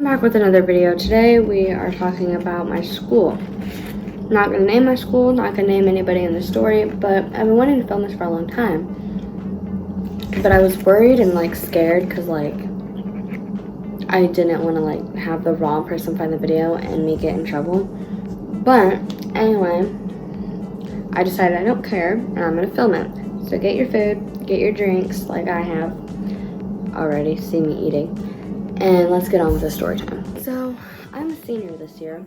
I'm back with another video. Today we are talking about my school. Not going to name my school, not going to name anybody in the story, but I've been wanting to film this for a long time. But I was worried and scared because I didn't want to have the wrong person find the video and me get in trouble. But anyway, I decided I don't care and I'm going to film it. So get your food, get your drinks like I have already, see me eating. And let's get on with the story time. So, I'm a senior this year.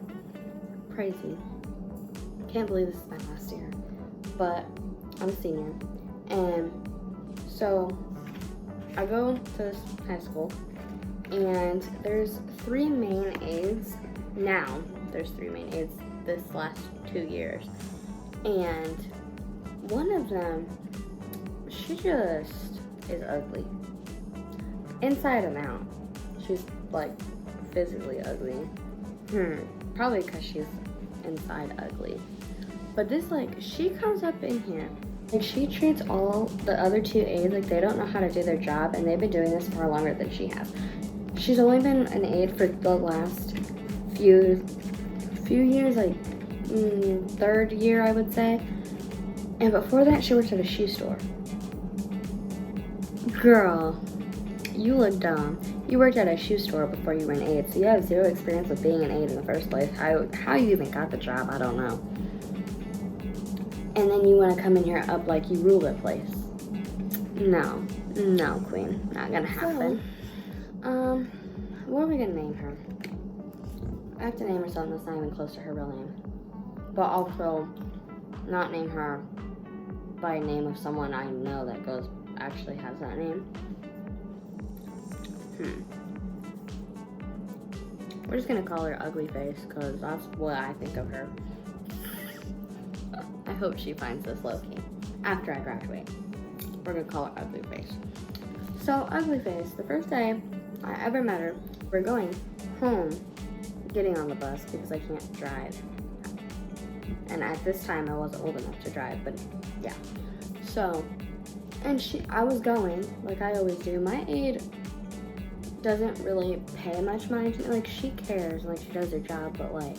Crazy. Can't believe this is my last year. But, I'm a senior. And so, I go to this high school. And there's 3 main aides. Now, there's 3 main aides this last 2 years. And one of them, she just is ugly. Inside and out. She's physically ugly. Probably because she's inside ugly. But this she comes up in here. She treats all the other 2 aides like they don't know how to do their job, and they've been doing this far longer than she has. She's only been an aide for the last few years, 3rd year I would say. And before that she worked at a shoe store. Girl, you look dumb. You worked at a shoe store before you were an aide, so you have 0 experience with being an aide in the first place. How you even got the job, I don't know. And then you want to come in here up like you rule the place. No, queen, not gonna happen. So, what are we gonna name her? I have to name her something that's not even close to her real name. But also, not name her by a name of someone I know that actually has that name. We're just gonna call her Ugly Face because that's what I think of her. I hope she finds this low-key. After I graduate, we're gonna call her Ugly Face. So Ugly Face, the first day I ever met her, we're going home, getting on the bus because I can't drive. And at this time I wasn't old enough to drive, but yeah. So, and I was going like I always do. My aide doesn't really pay much mind to me. She cares, she does her job, but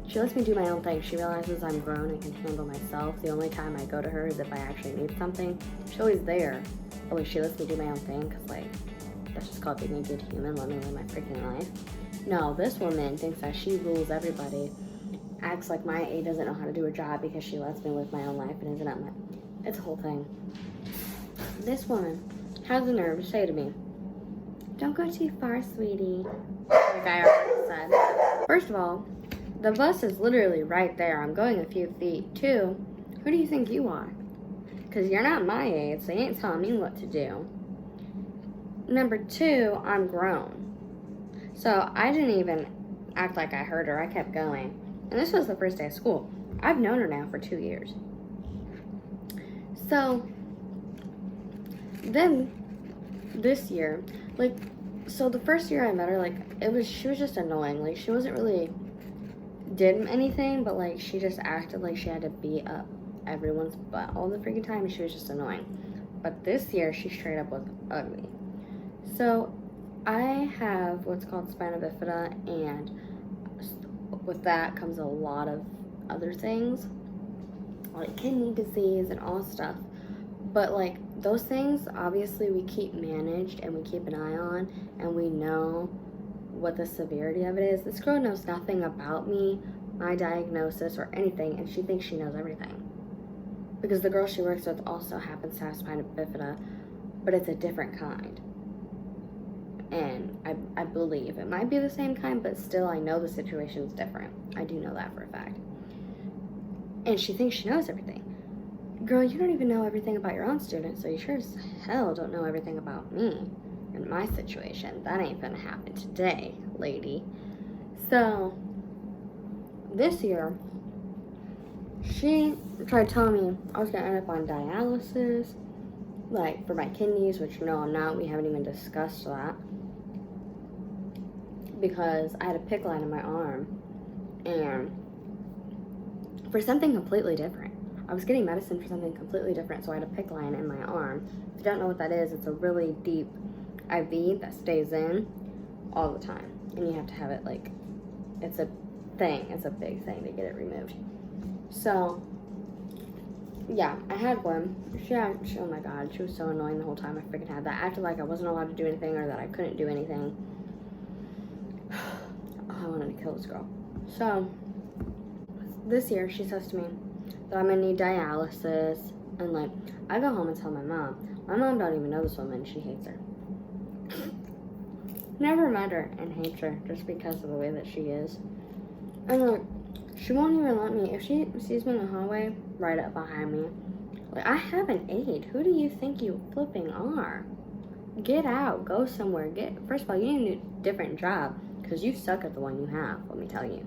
she lets me do my own thing. She realizes I'm grown and can handle myself. The only time I go to her is if I actually need something. She's always there, but she lets me do my own thing because that's just called being a good human. Let me live my freaking life. No, this woman thinks that she rules everybody, acts like my aide doesn't know how to do her job because she lets me live my own life and isn't up my... It's a whole thing. This woman has the nerve to say to me, "Don't go too far, sweetie," like I already said. First of all, the bus is literally right there. I'm going a few feet. 2, who do you think you are? Because you're not my age, so you ain't telling me what to do. Number 2, I'm grown. So I didn't even act like I heard her. I kept going. And this was the first day of school. I've known her now for 2 years. So then this year, so the first year I met her, she was just annoying. She wasn't really did anything, but she just acted like she had to beat up everyone's butt all the freaking time, and she was just annoying. But this year, she straight up was ugly. So I have what's called spina bifida, and with that comes a lot of other things, like kidney disease and all stuff. But those things, obviously we keep managed and we keep an eye on, and we know what the severity of it is. This girl knows nothing about me, my diagnosis, or anything, and she thinks she knows everything. Because the girl she works with also happens to have spina bifida, but it's a different kind. And I believe it might be the same kind, but still I know the situation's different. I do know that for a fact. And she thinks she knows everything. Girl, you don't even know everything about your own student, so you sure as hell don't know everything about me and my situation. That ain't gonna happen today, lady. So, this year, she tried telling me I was gonna end up on dialysis, for my kidneys, which no, I'm not. We haven't even discussed that. Because I had a PICC line in my arm, and for something completely different. I was getting medicine for something completely different, so I had a PICC line in my arm. If you don't know what that is, it's a really deep IV that stays in all the time. and you have to have it, like, it's a thing. It's a big thing to get it removed. So, yeah, I had one. Oh my god, she was so annoying the whole time I freaking had that. I acted like I wasn't allowed to do anything or that I couldn't do anything. I wanted to kill this girl. So, this year, she says to me that I'm gonna need dialysis, and like, I go home and tell my mom. My mom don't even know this woman. She hates her. Never met her and hates her just because of the way that she is. And like, she won't even let me, if she sees me in the hallway, right up behind me. Like, I have an aide. Who do you think you flipping are? Get out. Go somewhere. First of all, you need a different job because you suck at the one you have, let me tell you.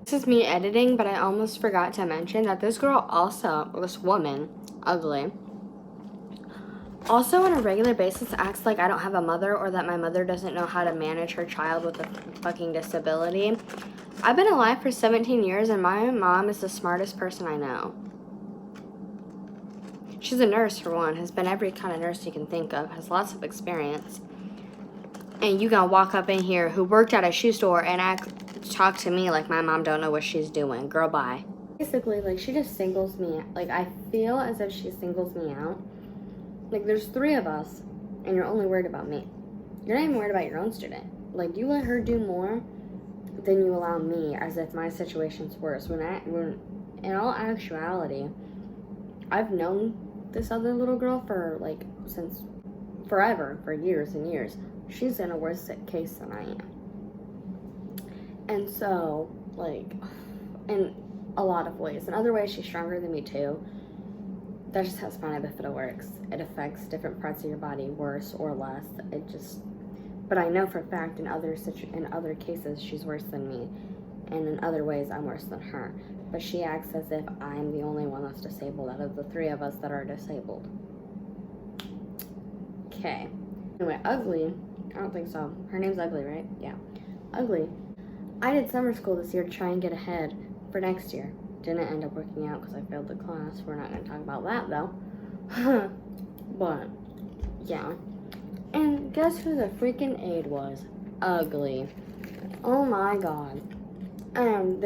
This is me editing, but I almost forgot to mention that this woman, ugly, also on a regular basis acts like I don't have a mother or that my mother doesn't know how to manage her child with a fucking disability. I've been alive for 17 years and my mom is the smartest person I know. She's a nurse for one, has been every kind of nurse you can think of, has lots of experience. And you gonna walk up in here who worked at a shoe store and talk to me like my mom don't know what she's doing. Girl, bye. Basically, like, she just singles me, like, I feel as if she singles me out. Like, there's 3 of us, and you're only worried about me. You're not even worried about your own student. Like, you let her do more than you allow me, as if my situation's worse. When in all actuality, I've known this other little girl for, like, since forever, for years and years. She's in a worse case than I am. And so, like, in a lot of ways. In other ways, she's stronger than me, too. That's just how spina bifida works. It affects different parts of your body worse or less. But I know for a fact in other cases she's worse than me, and in other ways I'm worse than her. But she acts as if I'm the only one that's disabled out of the 3 of us that are disabled. Okay. Anyway, Ugly. I don't think so. Her name's Ugly, right? Yeah. Ugly. I did summer school this year to try and get ahead for next year. Didn't end up working out because I failed the class. We're not going to talk about that, though. But, yeah. And guess who the freaking aide was? Ugly. Oh my god. And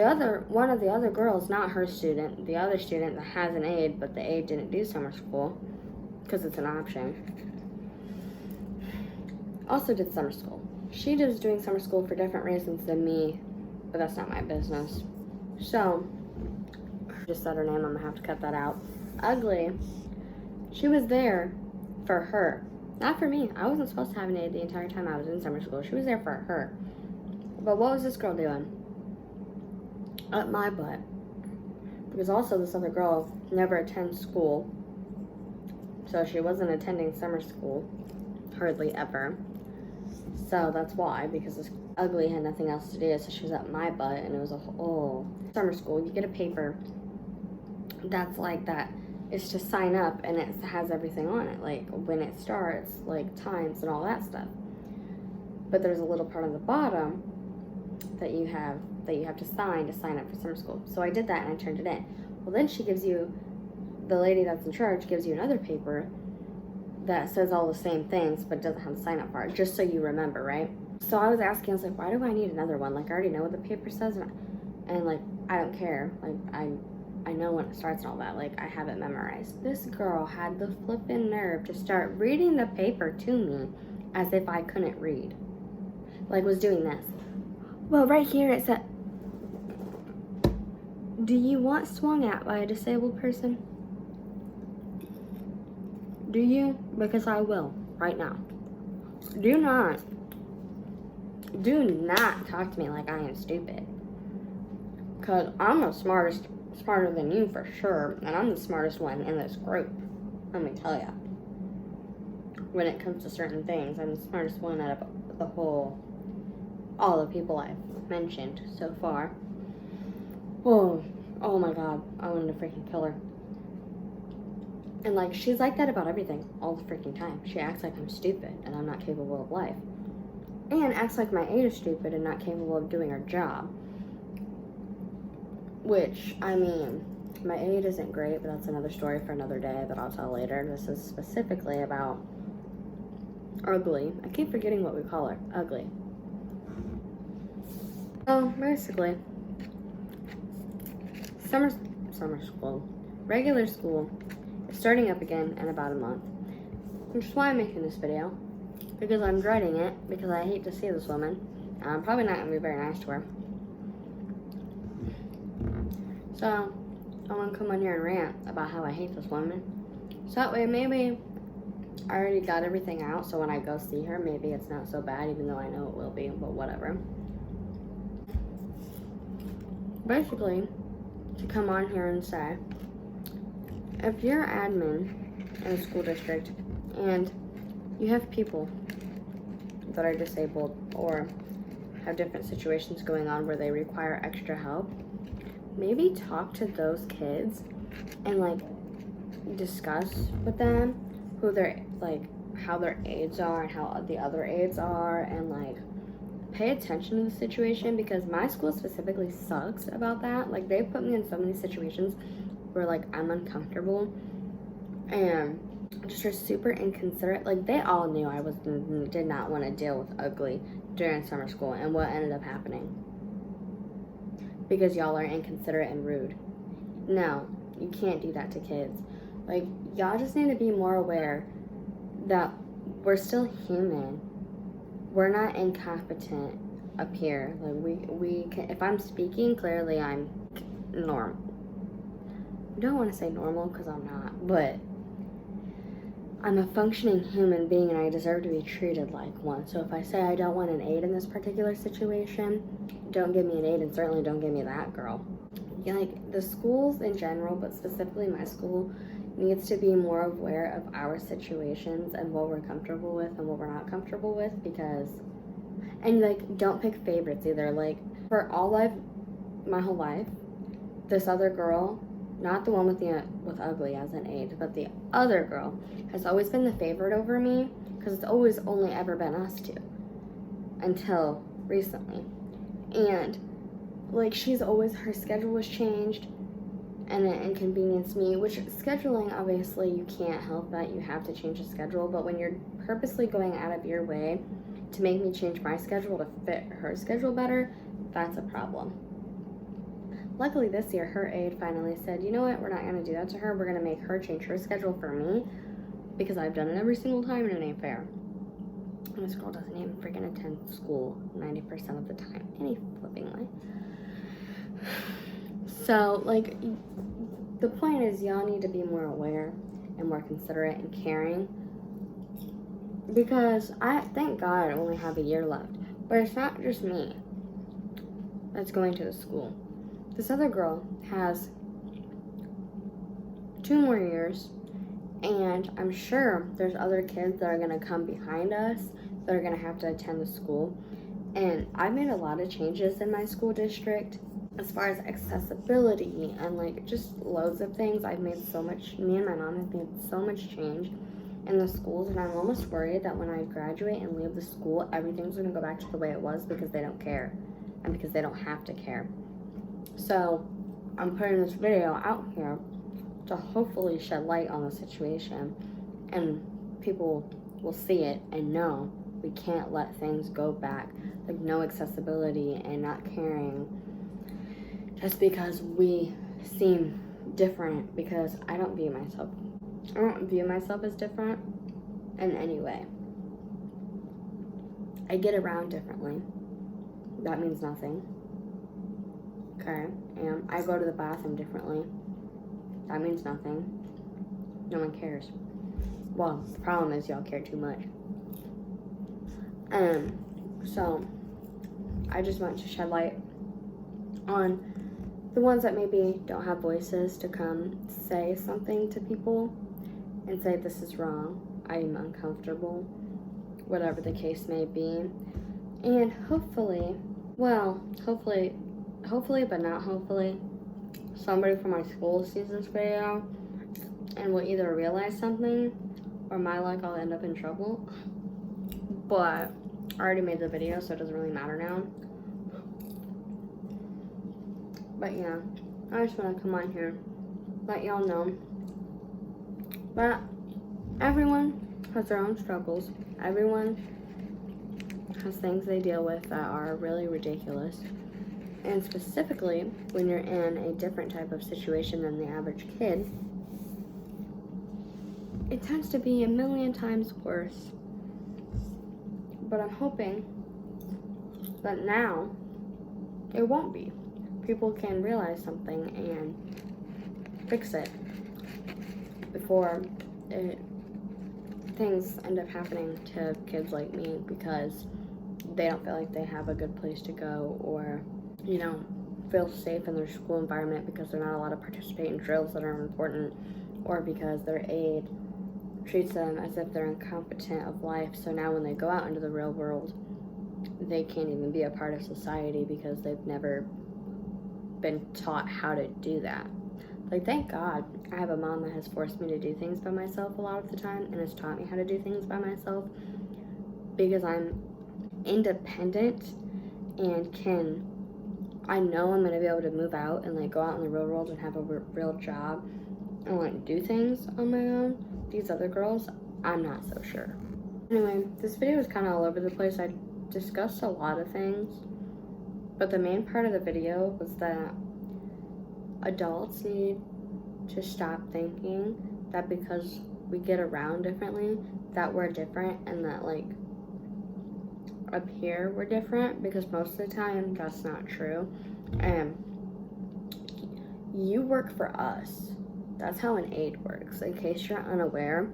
one of the other girls, not her student, the other student that has an aide, but the aide didn't do summer school because it's an option, also did summer school. She was doing summer school for different reasons than me, but that's not my business. So, just said her name, I'm gonna have to cut that out. Ugly. She was there for her, not for me. I wasn't supposed to have an aide the entire time I was in summer school. She was there for her. But what was this girl doing? Up my butt. Because also this other girl never attends school. So she wasn't attending summer school. Hardly ever. So that's why, because this Ugly had nothing else to do, so she was up my butt, and it was a whole summer school. You get a paper that's like that. It's to sign up, and it has everything on it, like when it starts, like times and all that stuff. But there's a little part on the bottom that you have to sign up for summer school. So I did that and I turned it in. Well, then the lady that's in charge gives you another paper that says all the same things but doesn't have a sign up part, just so you remember, right? So I was asking, I was like, why do I need another one? Like, I already know what the paper says, and like, I don't care. Like, I know when it starts and all that. Like, I have it memorized. This girl had the flippin' nerve to start reading the paper to me as if I couldn't read. Like, was doing this. Well, right here it said, do you want swung at by a disabled person? Do you? Because I will, right now. Do not talk to me like I am stupid. Because I'm smarter than you for sure, and I'm the smartest one in this group. Let me tell ya. When it comes to certain things, I'm the smartest one out of all the people I've mentioned so far. Whoa. Oh my god, I wanted to freaking kill her. And like, she's like that about everything all the freaking time. She acts like I'm stupid and I'm not capable of life. And acts like my aide is stupid and not capable of doing her job. Which, I mean, my aide isn't great, but that's another story for another day that I'll tell later. This is specifically about Ugly. I keep forgetting what we call her. Ugly. So basically, summer school, regular school is starting up again in about a month. Which is why I'm making this video. Because I'm dreading it, because I hate to see this woman. And I'm probably not going to be very nice to her. So, I want to come on here and rant about how I hate this woman. So that way, maybe I already got everything out, so when I go see her, maybe it's not so bad, even though I know it will be, but whatever. Basically, to come on here and say, if you're admin in a school district and you have people that are disabled or have different situations going on where they require extra help, maybe talk to those kids and like discuss with them who their like how their aides are and how the other aides are, and like pay attention to the situation, because my school specifically sucks about that. Like, they put me in so many situations where like I'm uncomfortable and just are super inconsiderate. Like, they all knew I did not want to deal with ugly during summer school, and what ended up happening, because y'all are inconsiderate and rude. No, you can't do that to kids. Like, y'all just need to be more aware that we're still human. We're not incompetent up here. Like, we can, if I'm speaking, clearly I'm normal. I don't want to say normal because I'm not, but I'm a functioning human being and I deserve to be treated like one. So if I say I don't want an aide in this particular situation, don't give me an aide, and certainly don't give me that girl. Yeah, like, the schools in general, but specifically my school, needs to be more aware of our situations and what we're comfortable with and what we're not comfortable with, because, and like, don't pick favorites either. Like, for my whole life, this other girl, not the one with ugly as an aide, but the other girl has always been the favorite over me, because it's always only ever been us two until recently. And like, her schedule was changed and it inconvenienced me, which scheduling, obviously you can't help that, you have to change the schedule, but when you're purposely going out of your way to make me change my schedule to fit her schedule better, that's a problem. Luckily this year, her aide finally said, you know what, we're not going to do that to her, we're going to make her change her schedule for me, because I've done it every single time and it ain't fair. And this girl doesn't even freaking attend school 90% of the time, any flipping way. So, like, the point is, y'all need to be more aware and more considerate and caring, because thank God I only have a year left, but it's not just me that's going to the school. This other girl has 2 more years, and I'm sure there's other kids that are going to come behind us that are going to have to attend the school. And I've made a lot of changes in my school district as far as accessibility and like just loads of things. Me and my mom have made so much change in the schools, and I'm almost worried that when I graduate and leave the school, everything's going to go back to the way it was, because they don't care and because they don't have to care. So I'm putting this video out here to hopefully shed light on the situation, and people will see it and know we can't let things go back, like no accessibility and not caring just because we seem different, because I don't view myself as different in any way. I get around differently. That means nothing. Okay, and I go to the bathroom differently. That means nothing. No one cares. Well, the problem is y'all care too much. So I just want to shed light on the ones that maybe don't have voices to come say something to people and say, this is wrong, I am uncomfortable, whatever the case may be. And hopefully, but not hopefully, somebody from my school sees this video and will either realize something, or my luck, I'll end up in trouble. But I already made the video, so it doesn't really matter now. But yeah, I just want to come on here, let y'all know that everyone has their own struggles. Everyone has things they deal with that are really ridiculous. And specifically, when you're in a different type of situation than the average kid, it tends to be a million times worse. But I'm hoping that now it won't be. People can realize something and fix it before things end up happening to kids like me because they don't feel like they have a good place to go, or feel safe in their school environment because they're not allowed to participate in drills that are important, or because their aide treats them as if they're incompetent of life. So now when they go out into the real world, they can't even be a part of society because they've never been taught how to do that. Like, thank God I have a mom that has forced me to do things by myself a lot of the time and has taught me how to do things by myself, because I'm independent and I know I'm going to be able to move out and like go out in the real world and have a real job and like do things on my own. These other girls, I'm not so sure. Anyway, this video was kind of all over the place. I discussed a lot of things, but the main part of the video was that adults need to stop thinking that because we get around differently that we're different, and that like up here we're different, because most of the time that's not true. You work for us. That's how an aide works. In case you're unaware,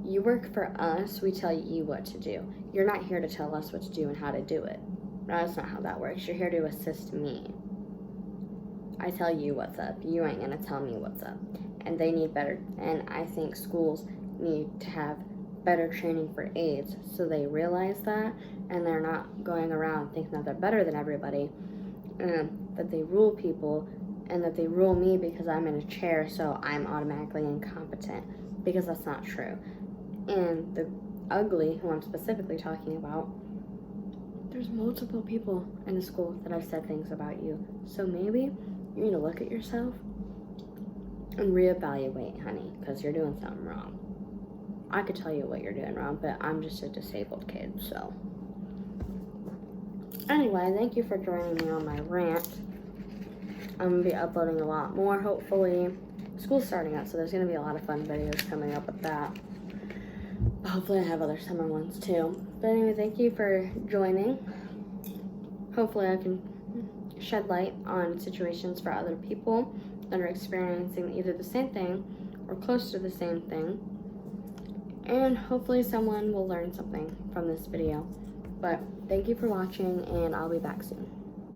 you work for us. We tell you what to do. You're not here to tell us what to do and how to do it. That's not how that works. You're here to assist me. I tell you what's up. You ain't gonna tell me what's up. And they need better. And I think schools need to have better training for aides so they realize that, and they're not going around thinking that they're better than everybody, that they rule people, and that they rule me because I'm in a chair, so I'm automatically incompetent, because that's not true. And the ugly, who I'm specifically talking about, there's multiple people in the school that have said things about you. So maybe you need to look at yourself and reevaluate, honey, because you're doing something wrong. I could tell you what you're doing wrong, but I'm just a disabled kid, so. Anyway, thank you for joining me on my rant. I'm going to be uploading a lot more, hopefully. School's starting up, so there's going to be a lot of fun videos coming up with that. Hopefully I have other summer ones too. But anyway, thank you for joining. Hopefully I can shed light on situations for other people that are experiencing either the same thing or close to the same thing. And hopefully someone will learn something from this video. But thank you for watching, and I'll be back soon.